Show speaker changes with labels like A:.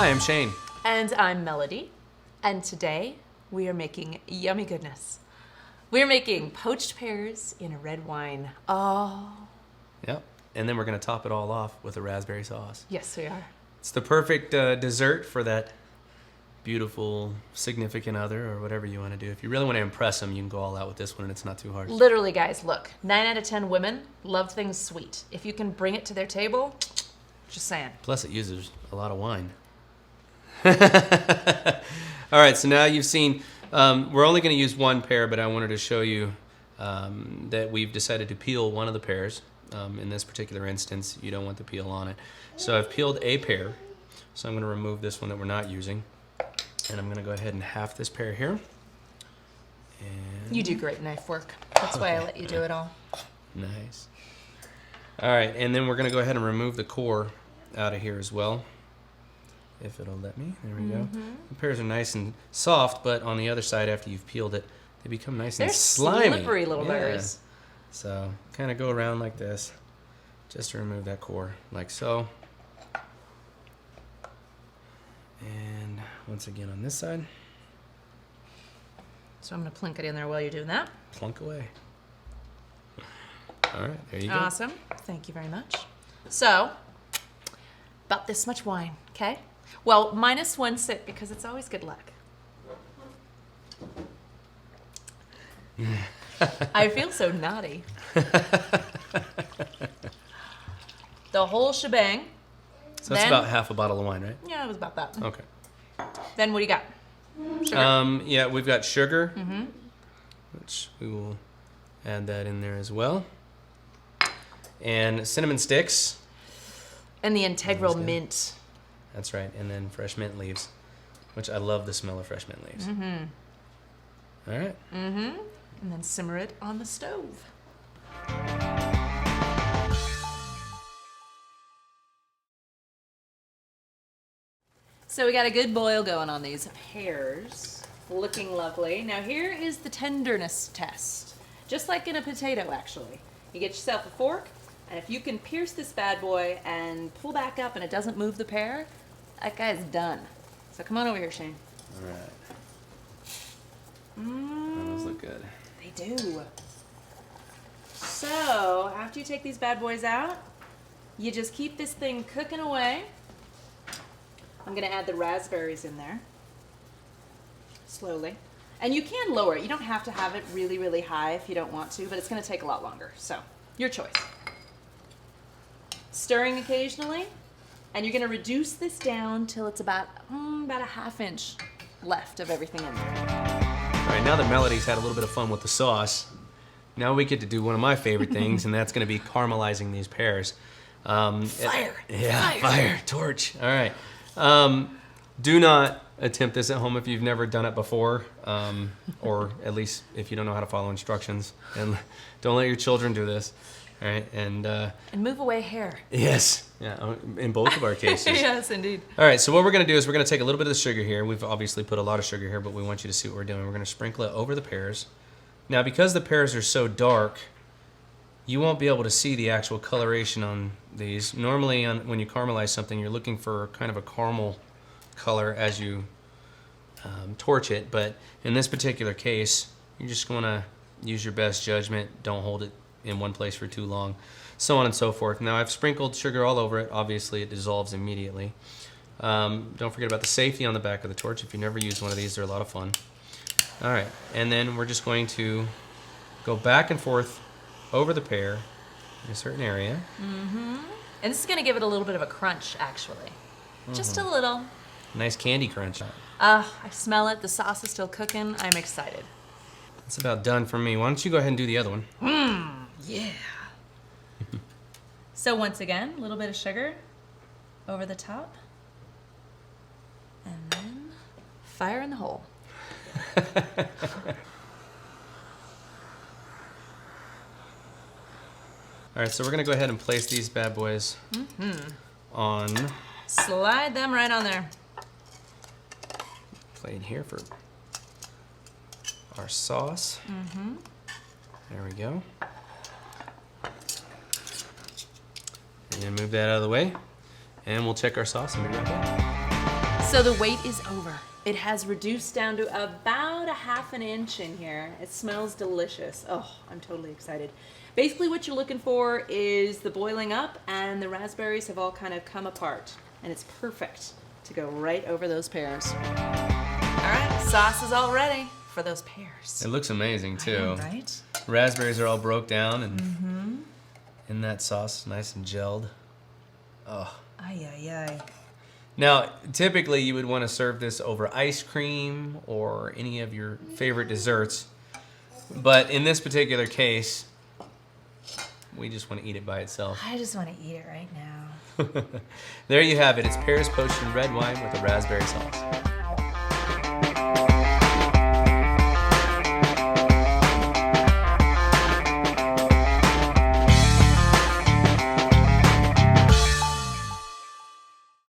A: Hi, I'm Shane.
B: And I'm Melody. And today we are making yummy goodness. We're making poached pears in a red wine. Oh.
A: Yep. And then we're going to top it all off with a raspberry sauce.
B: Yes, we are.
A: It's the perfect dessert for that beautiful significant other or whatever you want to do. If you really want to impress them, you can go all out with this one and it's not too hard.
B: Literally, guys, look. 9 out of 10 women love things sweet. If you can bring it to their table, just saying.
A: Plus, it uses a lot of wine. All right, so now you've seen, we're only going to use one pear, but I wanted to show you that we've decided to peel one of the pears. In this particular instance, you don't want the peel on it. So I've peeled a pear, so I'm going to remove this one that we're not using. And I'm going to go ahead and half this pear here. And
B: You do great knife work. That's why I let you do it all.
A: nice. All right, and then we're going to go ahead and remove the core out of here as well. If it'll let me. There we go. The pears are nice and soft, but on the other side, after you've peeled it, they become nice and slimy.
B: They're slippery little bears.
A: So kind of go around like this, just to remove that core, like so. And once again on this side.
B: So I'm going to plunk it in there while you're doing that.
A: Plunk away. All right, there you go.
B: Awesome. Thank you very much. So, about this much wine, okay? Well, minus one sip because it's always good luck. I feel so naughty. The whole shebang.
A: So that's about half a bottle of wine, right?
B: Yeah, it was about that.
A: Okay.
B: Then what do you got? Sugar?
A: Yeah, we've got sugar, which we will add that in there as well. And cinnamon sticks.
B: And the integral mint.
A: That's right, and then fresh mint leaves, which I love the smell of fresh mint leaves. All right.
B: And then simmer it on the stove. So we got a good boil going on these pears. Looking lovely. Now here is the tenderness test. Just like in a potato, actually. You get yourself a fork, and if you can pierce this bad boy and pull back up and it doesn't move the pear, that guy's done. So come on over here, Shane.
A: All right. Those look good.
B: They do. So, after you take these bad boys out, you just keep this thing cooking away. I'm gonna add the raspberries in there. Slowly. And you can lower it. You don't have to have it really, really high if you don't want to, but it's gonna take a lot longer. So, your choice. Stirring occasionally, and you're gonna reduce this down till it's about a ½ inch left of everything in there.
A: All right, now that Melody's had a little bit of fun with the sauce, now we get to do one of my favorite things, and that's going to be caramelizing these pears.
B: Fire!
A: Fire! Torch! All right. Do not attempt this at home if you've never done it before, or at least if you don't know how to follow instructions. And don't let your children do this. All right, and
B: move away hair.
A: Yes, yeah, in both of our cases.
B: Yes, indeed.
A: All right, so what we're going to do is we're going to take a little bit of the sugar here. We've obviously put a lot of sugar here, but we want you to see what we're doing. We're going to sprinkle it over the pears. Now, because the pears are so dark, you won't be able to see the actual coloration on these. Normally, when you caramelize something, you're looking for kind of a caramel color as you torch it, but in this particular case, you're just going to use your best judgment. Don't hold it in one place for too long, so on and so forth. Now I've sprinkled sugar all over it. Obviously it dissolves immediately. Don't forget about the safety on the back of the torch. If you never used one of these, they're a lot of fun. All right, and then we're just going to go back and forth over the pear in a certain area.
B: And this is going to give it a little bit of a crunch, actually. Just a little.
A: Nice candy crunch.
B: I smell it. The sauce is still cooking. I'm excited.
A: That's about done for me. Why don't you go ahead and do the other one?
B: Yeah. So once again, a little bit of sugar over the top. And then fire in the hole.
A: All right, so we're gonna go ahead and place these bad boys on
B: Slide them right on there.
A: plate here for our sauce. There we go. And move that out of the way. And we'll check our sauce and be right back.
B: So the wait is over. It has reduced down to about a half an inch in here. It smells delicious. Oh, I'm totally excited. Basically what you're looking for is the boiling up and the raspberries have all kind of come apart. And it's perfect to go right over those pears. All right, sauce is all ready for those pears.
A: It looks amazing too.
B: I know, right?
A: Raspberries are all broke down and in that sauce, nice and gelled. Oh.
B: Ay, ay, ay.
A: Now, typically you would want to serve this over ice cream or any of your favorite desserts. But in this particular case, we just want to eat it by itself.
B: I just want to eat it right now.
A: There you have it. It's Pears poached in red wine with a raspberry sauce.